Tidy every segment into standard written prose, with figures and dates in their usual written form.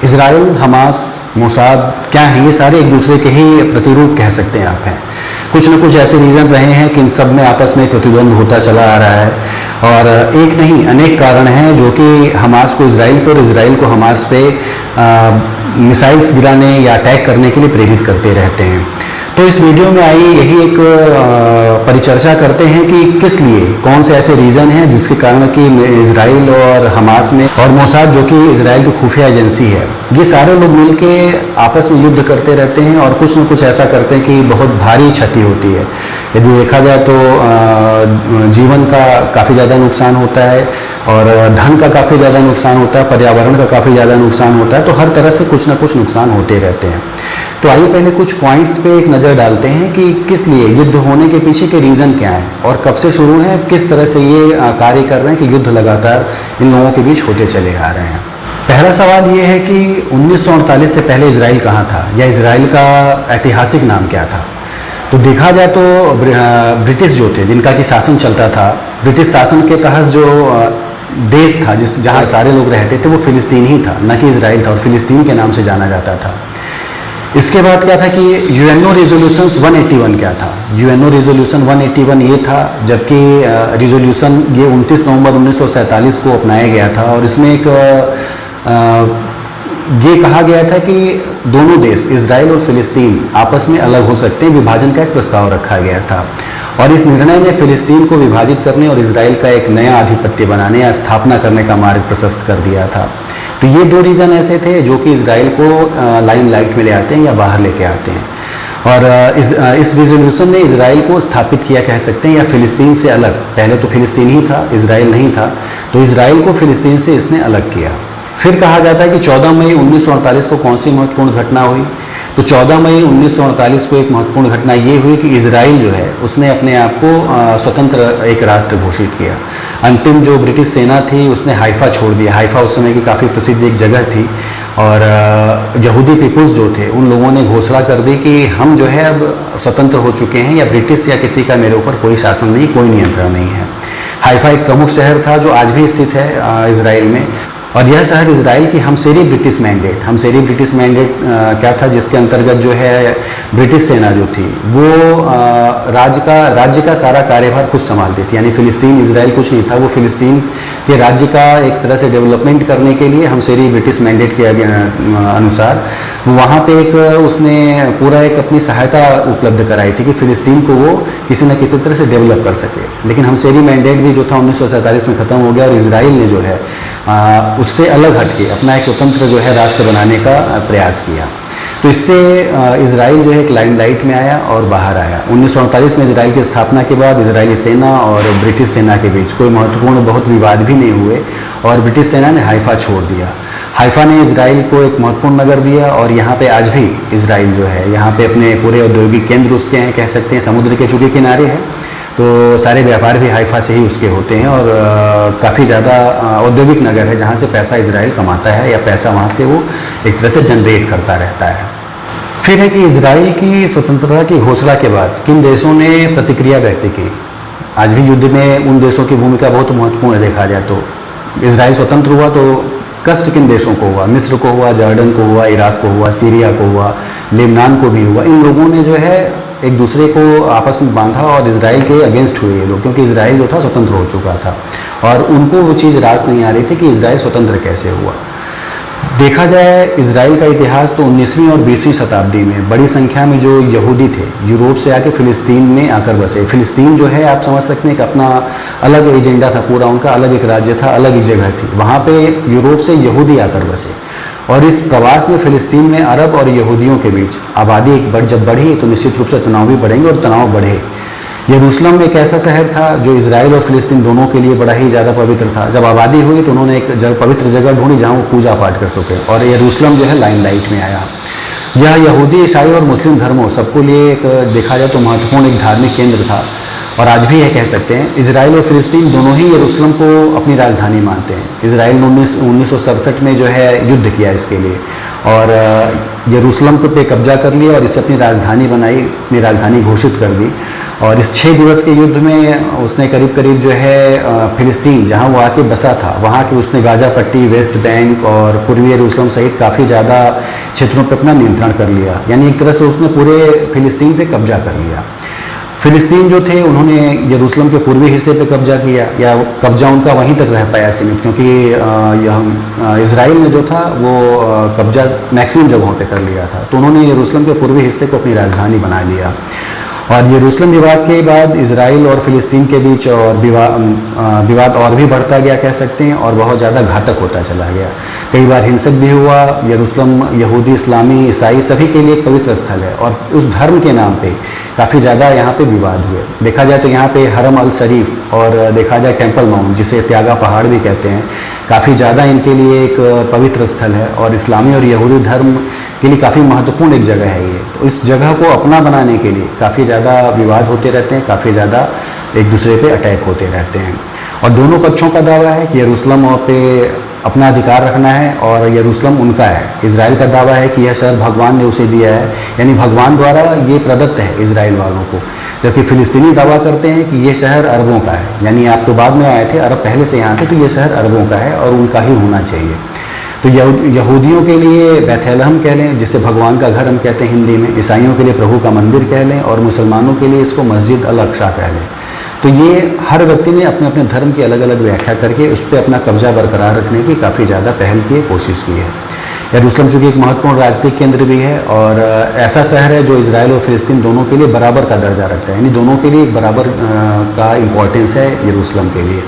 Israel, Hamas, Mossad क्या हैं, ये सारे एक दूसरे के ही प्रतिरूप कह सकते हैं आप हैं। कुछ न कुछ ऐसे रीज़न रहे हैं कि इन सब में आपस में प्रतिद्वंद होता चला आ रहा है, और एक नहीं अनेक कारण हैं जो कि हमास को इजराइल पर और इजराइल को हमास पे मिसाइल्स गिराने या अटैक करने के लिए प्रेरित करते रहते हैं। तो इस वीडियो में आई यही एक परिचर्चा करते हैं कि किस लिए, कौन से ऐसे रीज़न हैं जिसके कारण कि इजराइल और हमास में और मोसाद जो कि इजराइल की खुफिया एजेंसी है, ये सारे लोग मिलके आपस में युद्ध करते रहते हैं और कुछ न कुछ ऐसा करते हैं कि बहुत भारी क्षति होती है। यदि देखा जाए तो जीवन का काफ़ी ज़्यादा नुकसान होता है और धन का काफ़ी ज़्यादा नुकसान होता है, पर्यावरण का काफ़ी ज़्यादा नुकसान होता है, तो हर तरह से कुछ ना कुछ नुकसान होते रहते हैं। तो आइए पहले कुछ पॉइंट्स पे एक नज़र डालते हैं कि किस लिए युद्ध होने के पीछे के रीज़न क्या हैं और कब से शुरू हैं, किस तरह से ये कार्य कर रहे हैं कि युद्ध लगातार इन लोगों के बीच होते चले आ रहे हैं। पहला सवाल ये है कि 1948 से पहले इजराइल कहाँ था, या इजराइल का ऐतिहासिक नाम क्या था। तो देखा जाए तो ब्रिटिश जो थे, जिनका कि शासन चलता था, ब्रिटिश शासन के तहत जो देश था जहाँ सारे लोग रहते थे वो फिलिस्तीन ही था, न कि इजराइल था, और फिलिस्तीन के नाम से जाना जाता था। इसके बाद क्या था कि यूएनओ रिजोल्यूशन 181 क्या था। यूएनओ रिजोल्यूशन 181 ये था, जबकि रिजोल्यूशन ये 29 नवंबर 1947 को अपनाया गया था, और इसमें एक ये कहा गया था कि दोनों देश इजराइल और फिलिस्तीन आपस में अलग हो सकते हैं, विभाजन का एक प्रस्ताव रखा गया था। और इस निर्णय ने फिलिस्तीन को विभाजित करने और इजराइल का एक नया आधिपत्य बनाने या स्थापना करने का मार्ग प्रशस्त कर दिया था। तो ये दो रीज़न ऐसे थे जो कि इजराइल को लाइमलाइट में ले आते हैं या बाहर लेके आते हैं। और इस रिजोल्यूशन ने इजराइल को स्थापित किया कह सकते हैं, या फिलिस्तीन से अलग। पहले तो फिलिस्तीन ही था, इजराइल नहीं था, तो इजराइल को फिलिस्तीन से इसने अलग किया। फिर कहा जाता है कि 14 मई 1948 को कौन सी महत्वपूर्ण घटना हुई। तो 14 मई 1948 को एक महत्वपूर्ण घटना ये हुई कि इजराइल जो है उसने अपने आप को स्वतंत्र एक राष्ट्र घोषित किया। अंतिम जो ब्रिटिश सेना थी उसने हाइफा छोड़ दिया। हाइफा उस समय की काफ़ी प्रसिद्ध एक जगह थी, और यहूदी पीपुल्स जो थे उन लोगों ने घोषणा कर दी कि हम जो है अब स्वतंत्र हो चुके हैं, या ब्रिटिश या किसी का मेरे ऊपर कोई शासन नहीं, कोई नियंत्रण नहीं है। हाइफा एक प्रमुख शहर था जो आज भी स्थित है इजराइल में, और यह शहर इजराइल की हमसेरी ब्रिटिश मैंडेट क्या था, जिसके अंतर्गत जो है ब्रिटिश सेना जो थी वो राज्य का सारा कार्यभार खुद संभालती थी। यानी फिलिस्तीन, इजराइल कुछ नहीं था, वो फिलिस्तीन के राज्य का एक तरह से डेवलपमेंट करने के लिए हमसेरी ब्रिटिश मैंडेट के अनुसार वहाँ पे एक उसने पूरा एक अपनी सहायता उपलब्ध कराई थी कि फिलिस्तीन को वो किसी न किसी तरह से डेवलप कर सके। लेकिन हमसेरी मैंडेट भी जो था 1947 में ख़त्म हो गया, और इजराइल ने जो है उससे अलग हटके अपना एक स्वतंत्र जो है राष्ट्र बनाने का प्रयास किया। तो इससे इजराइल जो है एक लाइमलाइट में आया और बाहर आया। 1948 में इजराइल की स्थापना के बाद इजरायली सेना और ब्रिटिश सेना के बीच कोई महत्वपूर्ण बहुत विवाद भी नहीं हुए, और ब्रिटिश सेना ने हाइफा छोड़ दिया। हाइफा ने इजराइल को एक महत्वपूर्ण नगर दिया, और यहाँ पे आज भी इजराइल जो है यहाँ पे अपने पूरे औद्योगिक केंद्र उसके हैं, कह सकते हैं समुद्र के चूंकि किनारे है, तो सारे व्यापार भी हाइफा से ही उसके होते हैं, और काफ़ी ज़्यादा औद्योगिक नगर है जहाँ से पैसा इजराइल कमाता है, या पैसा वहाँ से वो एक तरह से जनरेट करता रहता है। फिर है कि इजराइल की स्वतंत्रता की घोषणा के बाद किन देशों ने प्रतिक्रिया व्यक्त की। आज भी युद्ध में उन देशों की भूमिका बहुत महत्वपूर्ण है। देखा जाए तो इजराइल स्वतंत्र हुआ तो कष्ट किन देशों को हुआ, मिस्र को हुआ, जॉर्डन को हुआ, इराक को हुआ, सीरिया को हुआ, लेबनान को भी हुआ। इन लोगों ने जो है एक दूसरे को आपस में बांधा और इजराइल के अगेंस्ट हुए ये लोग, क्योंकि इजराइल जो था स्वतंत्र हो चुका था, और उनको वो चीज़ रास नहीं आ रही थी कि इजराइल स्वतंत्र कैसे हुआ। देखा जाए इजराइल का इतिहास तो 19वीं और 20वीं शताब्दी में बड़ी संख्या में जो यहूदी थे यूरोप से आके फिलिस्तीन में आकर बसे। फिलिस्तीन जो है आप समझ सकते हैं कि अपना अलग एजेंडा था, पूरा उनका अलग एक राज्य था, अलग एक जगह थी। वहाँ पे यूरोप से यहूदी आकर बसे, और इस प्रवास में फिलिस्तीन में अरब और यहूदियों के बीच आबादी जब बढ़ी तो निश्चित रूप से तनाव भी बढ़ेंगे, और तनाव बढ़े। यरूशलेम एक ऐसा शहर था जो इजराइल और फिलिस्तीन दोनों के लिए बड़ा ही ज़्यादा पवित्र था। जब आबादी हुई तो उन्होंने एक पवित्र जगह ढूंढी जहाँ वो पूजा पाठ कर सके, और यरूशलेम जो है लाइमलाइट में आया। यह यहूदी, ईसाई और मुस्लिम धर्मों सबको लिए एक देखा जाए तो महत्वपूर्ण एक धार्मिक केंद्र था, और आज भी ये कह सकते हैं इजराइल और फिलिस्तीन दोनों ही यरूशलेम को अपनी राजधानी मानते हैं। इजराइल ने 1967 में जो है युद्ध किया इसके लिए और यरूशलेम पे कब्जा कर लिया और इसे अपनी राजधानी बनाई, अपनी राजधानी घोषित कर दी। और इस 6 दिवस के युद्ध में उसने करीब करीब जो है फिलिस्तीन जहां वो आके बसा था वहां की उसने गाजा पट्टी, वेस्ट बैंक और पूर्वी यरूशलेम सहित काफ़ी ज़्यादा क्षेत्रों पर अपना नियंत्रण कर लिया। यानी एक तरह से उसने पूरे फिलिस्तीन पे कब्जा कर लिया। फिलिस्तीन जो थे उन्होंने यरूशलेम के पूर्वी हिस्से पे कब्जा किया, या कब्जा उनका वहीं तक रह पाया सीमित, क्योंकि इजराइल ने जो था वो कब्जा मैक्सिमम जगहों पे कर लिया था। तो उन्होंने यरूशलेम के पूर्वी हिस्से को अपनी राजधानी बना लिया। और यरूशलेम विवाद के बाद इजराइल और फिलिस्तीन के बीच और विवाद और भी बढ़ता गया कह सकते हैं, और बहुत ज़्यादा घातक होता चला गया। कई बार हिंसक भी हुआ। यरूशलेम यहूदी, इस्लामी, ईसाई सभी के लिए एक पवित्र स्थल है और उस धर्म के नाम पे काफ़ी ज़्यादा यहाँ पे विवाद हुए। देखा जाए तो यहाँ पे हरम अल शरीफ और देखा जाए टेम्पल माउंट, जिसे त्यागा पहाड़ भी कहते हैं, काफ़ी ज़्यादा इनके लिए एक पवित्र स्थल है और इस्लामी और यहूदी धर्म के लिए काफ़ी महत्वपूर्ण एक जगह है ये। तो इस जगह को अपना बनाने के लिए काफ़ी ज़्यादा विवाद होते रहते हैं, काफ़ी ज़्यादा एक दूसरे पे अटैक होते रहते हैं। और दोनों पक्षों का दावा है कि यरूशलेम पे अपना अधिकार रखना है और यरूशलेम उनका है। इजराइल का दावा है कि यह शहर भगवान ने उसे दिया है, यानी भगवान द्वारा ये प्रदत्त है इजराइल वालों को। जबकि फिलिस्तीनी दावा करते हैं कि ये शहर अरबों का है, यानी आप तो बाद में आए थे, अरब पहले से यहाँ थे, तो ये शहर अरबों का है और उनका ही होना चाहिए। तो यहूदियों के लिए बैतलहम कह लें, जिसे भगवान का घर हम कहते हैं हिंदी में, ईसाइयों के लिए प्रभु का मंदिर कह लें और मुसलमानों के लिए इसको मस्जिद अल अक्सा कह लें। तो ये हर व्यक्ति ने अपने अपने धर्म की अलग अलग व्याख्या करके उस पर अपना कब्जा बरकरार रखने की काफ़ी ज़्यादा पहल की कोशिश की है। यरूशलेम चूँकि एक महत्वपूर्ण राजनीतिक केंद्र भी है और ऐसा शहर है जो इजराइल और फिलिस्तीन दोनों के लिए बराबर का दर्जा रखता है, यानी दोनों के लिए बराबर का इम्पोर्टेंस है यरूशलेम के लिए।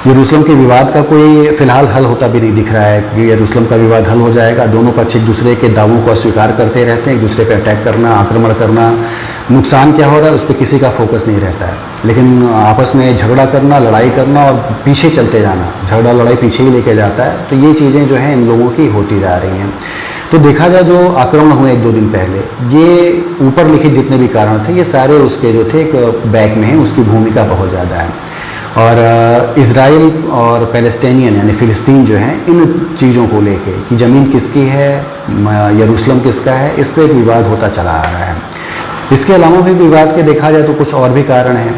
यरूशलेम के विवाद का कोई फिलहाल हल होता भी नहीं दिख रहा है कि यरूशलेम का विवाद हल हो जाएगा। दोनों पक्ष एक दूसरे के दावों को अस्वीकार करते रहते हैं, एक दूसरे पर अटैक करना, आक्रमण करना, नुकसान क्या हो रहा है उस पर किसी का फोकस नहीं रहता है। लेकिन आपस में झगड़ा करना, लड़ाई करना और पीछे चलते जाना, झगड़ा लड़ाई पीछे ही लेके जाता है। तो ये चीज़ें जो हैं इन लोगों की होती जा रही हैं। तो देखा जाए जो आक्रमण हुए 1-2 दिन पहले, ये ऊपर लिखित जितने भी कारण थे ये सारे उसके जो थे एक बैक में हैं, उसकी भूमिका बहुत ज़्यादा है। और इजराइल और पैलेस्टीनियन यानी फ़िलिस्तीन जो हैं इन चीज़ों को लेके कि ज़मीन किसकी है, यरूशलेम किसका है, इस पर एक विवाद होता चला आ रहा है। इसके अलावा भी विवाद के देखा जाए तो कुछ और भी कारण हैं,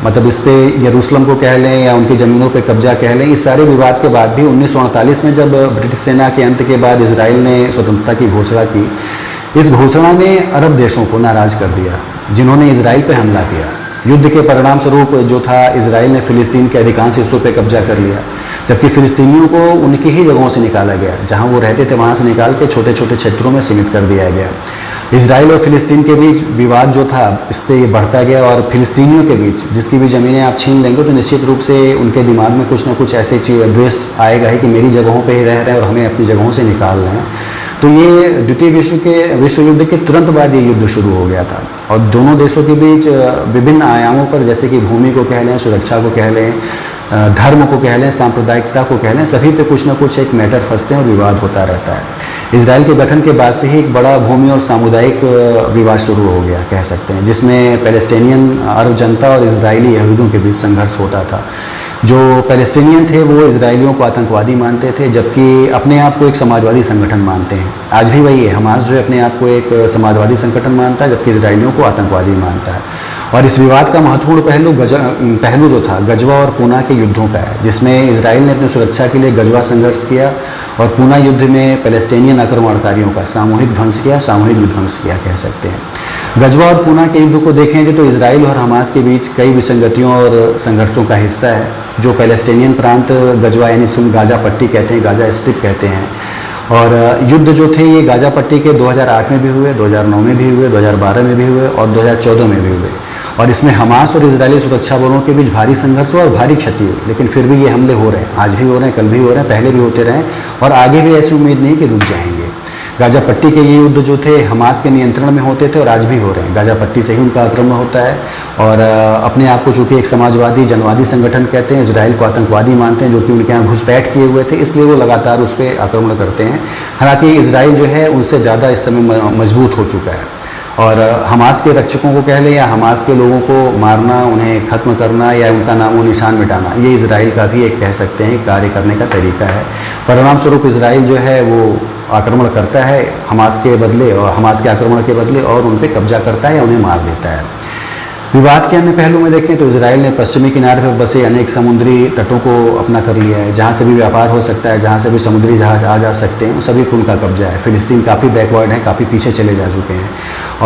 मतलब इस पे यरूशलेम को कह लें या उनकी ज़मीनों पे कब्जा कह लें। इस सारे विवाद के बाद भी 1948 में जब ब्रिटिश सेना के अंत के बाद इजराइल ने स्वतंत्रता की घोषणा की, इस घोषणा ने अरब देशों को नाराज़ कर दिया जिन्होंने इजराइल पे हमला किया। युद्ध के परिणाम स्वरूप जो था इजराइल ने फ़िलिस्तीन के अधिकांश हिस्सों पे कब्जा कर लिया, जबकि फ़िलिस्तीनियों को उनकी ही जगहों से निकाला गया, जहां वो रहते थे वहां से निकाल के छोटे छोटे क्षेत्रों में सीमित कर दिया गया। इजराइल और फ़िलिस्तीन के बीच विवाद जो था इससे ये बढ़ता गया और फ़िलिस्तीनियों के बीच जिसकी भी ज़मीनें आप छीन लेंगे तो निश्चित रूप से उनके दिमाग में कुछ ना कुछ ऐसे द्वेष आएगा ही कि मेरी जगहों पर ही रह रहे हैं और हमें अपनी जगहों से निकाल रहे हैं। तो ये द्वितीय विश्व युद्ध के तुरंत बाद ये युद्ध शुरू हो गया था और दोनों देशों के बीच विभिन्न आयामों पर, जैसे कि भूमि को कह लें, सुरक्षा को कह लें, धर्म को कह लें, सांप्रदायिकता को कह लें, सभी पे कुछ ना कुछ एक मैटर फंसते हैं और विवाद होता रहता है। इजराइल के गठन के बाद से ही एक बड़ा भूमि और सामुदायिक विवाद शुरू हो गया कह सकते हैं, जिसमें पैलेस्टीनियन अरब जनता और इजरायली यहूदियों के बीच संघर्ष होता था। जो पैलेस्टीनियन थे वो इजरायलियों को आतंकवादी मानते थे, जबकि अपने आप को एक समाजवादी संगठन मानते हैं। आज भी वही है, हमास जो है अपने आप को एक समाजवादी संगठन मानता है, जबकि इजरायलियों को आतंकवादी मानता है। और इस विवाद का महत्वपूर्ण पहलू जो था गजवा और पूना के युद्धों का है, जिसमें इजराइल ने अपनी सुरक्षा के लिए गजवा संघर्ष किया और पूना युद्ध में पैलेस्टीनियन आक्रमणकारियों का सामूहिक ध्वंस किया, सामूहिक विध्वंस किया कह सकते हैं। गजवा और पूना के युद्ध को देखेंगे तो इजराइल और हमास के बीच कई विसंगतियों और संघर्षों का हिस्सा है। जो पैलेस्टीनियन प्रांत गजवा यानी गाजा पट्टी कहते हैं, गाजा स्ट्रिप कहते हैं, और युद्ध जो थे ये गाजा पट्टी के 2008 में भी हुए, 2009 में भी हुए, 2012 में भी हुए और 2014 में भी हुए। और इसमें हमास और इजरायली सुरक्षा बलों के बीच भारी संघर्ष हुआ और भारी क्षति हुई, लेकिन फिर भी ये हमले हो रहे हैं, आज भी हो रहे हैं, कल भी हो रहे हैं, पहले भी होते रहे और आगे भी ऐसी उम्मीद नहीं कि रुक जाएंगे। गाजा पट्टी के ये युद्ध जो थे हमास के नियंत्रण में होते थे और आज भी हो रहे हैं। गाजा पट्टी से ही उनका आक्रमण होता है और अपने आप को चूँकि एक समाजवादी जनवादी संगठन कहते हैं, इजराइल को आतंकवादी मानते हैं, जो कि उनके यहाँ घुसपैठ किए हुए थे, इसलिए वो लगातार उस पर आक्रमण करते हैं। हालांकि इजराइल जो है उनसे ज़्यादा इस समय मजबूत हो चुका है और हमास के रक्षकों को कह लें या हमास के लोगों को मारना, उन्हें ख़त्म करना या उनका नामो निशान मिटाना, ये इजराइल का भी एक कह सकते हैं कार्य करने का तरीका है। परिणाम स्वरूप इजराइल जो है वो आक्रमण करता है हमास के बदले, और हमास के आक्रमण के बदले, और उन पर कब्जा करता है या उन्हें मार देता है। विवाद के अन्य पहलू में देखें तो इजराइल ने पश्चिमी किनारे पर बसे अनेक समुद्री तटों को अपना कर लिया है। जहाँ से भी व्यापार हो सकता है, जहाँ से भी समुद्री जहाज आ जा सकते हैं, सभी पर उनका कब्जा है। फिलिस्तीन काफ़ी बैकवर्ड है, काफ़ी पीछे चले जा चुके हैं,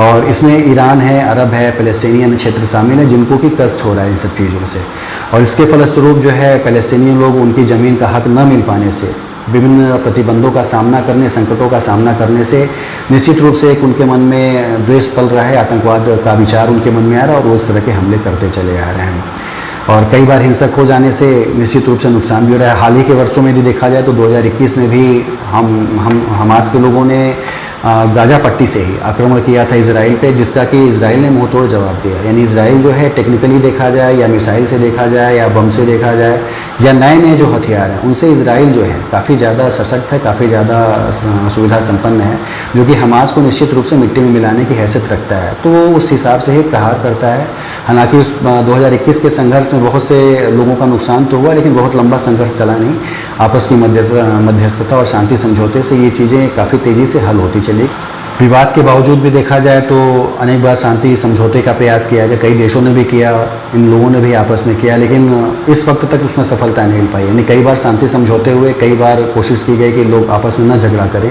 और इसमें ईरान है, अरब है, पैलेस्टीनियन क्षेत्र शामिल है, जिनको कि कष्ट हो रहा है इन सब चीज़ों से। और इसके फलस्वरूप जो है पैलेस्टीनियन लोग उनकी ज़मीन का हक न मिल पाने से, विभिन्न प्रतिबंधों का सामना करने, संकटों का सामना करने से निश्चित रूप से एक उनके मन में द्वेष पल रहा है, आतंकवाद का विचार उनके मन में आ रहा है, और वो इस तरह के हमले करते चले आ रहे हैं। और कई बार हिंसक हो जाने से निश्चित रूप से नुकसान भी हो रहा है। हाल ही के वर्षों में यदि देखा जाए तो 2021 में भी हमास के लोगों ने गाजा पट्टी से ही आक्रमण किया था इजराइल पे, जिसका कि इजराइल ने मुंह तोड़ जवाब दिया। यानी इजराइल जो है टेक्निकली देखा जाए या मिसाइल से देखा जाए या बम से देखा जाए या नए नए जो हथियार हैं उनसे इजराइल जो है काफ़ी ज़्यादा सशक्त है, काफ़ी ज़्यादा सुविधा संपन्न है, जो कि हमास को निश्चित रूप से मिट्टी में मिलाने की हैसियत रखता है। तो वो उस हिसाब से ही प्रहार करता है। हालांकि उस 2021 के संघर्ष में बहुत से लोगों का नुकसान तो हुआ, लेकिन बहुत लंबा संघर्ष चला नहीं। आपस की मध्यस्थता और शांति समझौते से ये चीज़ें काफ़ी तेज़ी से हल होती चली। विवाद के बावजूद भी देखा जाए तो अनेक बार शांति समझौते का प्रयास किया गया, कई देशों ने भी किया, इन लोगों ने भी आपस में किया, लेकिन इस वक्त तक उसमें सफलता नहीं मिल पाई। यानी कई बार शांति समझौते हुए, कई बार कोशिश की गई कि लोग आपस में न झगड़ा करें,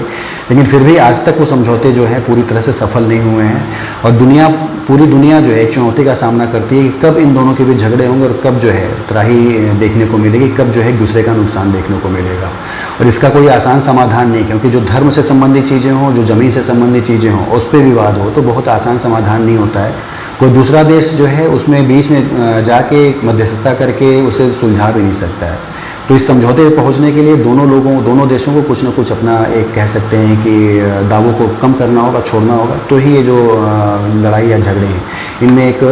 लेकिन फिर भी आज तक वो समझौते जो है पूरी तरह से सफल नहीं हुए हैं। और पूरी दुनिया जो है एक चुनौती का सामना करती है कि कब इन दोनों के बीच झगड़े होंगे और कब जो है त्राही देखने को मिलेगी, कब जो है एक दूसरे का नुकसान देखने को मिलेगा। और इसका कोई आसान समाधान नहीं, क्योंकि जो धर्म से संबंधित चीज़ें हों, जो ज़मीन से संबंधित चीज़ें हों, उस पर विवाद हो तो बहुत आसान समाधान नहीं होता है। कोई दूसरा देश जो है उसमें बीच में जाके मध्यस्थता करके उसे सुलझा भी नहीं सकता है। तो इस समझौते पर पहुंचने के लिए दोनों देशों को कुछ न कुछ अपना एक कह सकते हैं कि दावों को कम करना होगा, छोड़ना होगा, तो ही ये जो लड़ाई या झगड़े हैं इनमें एक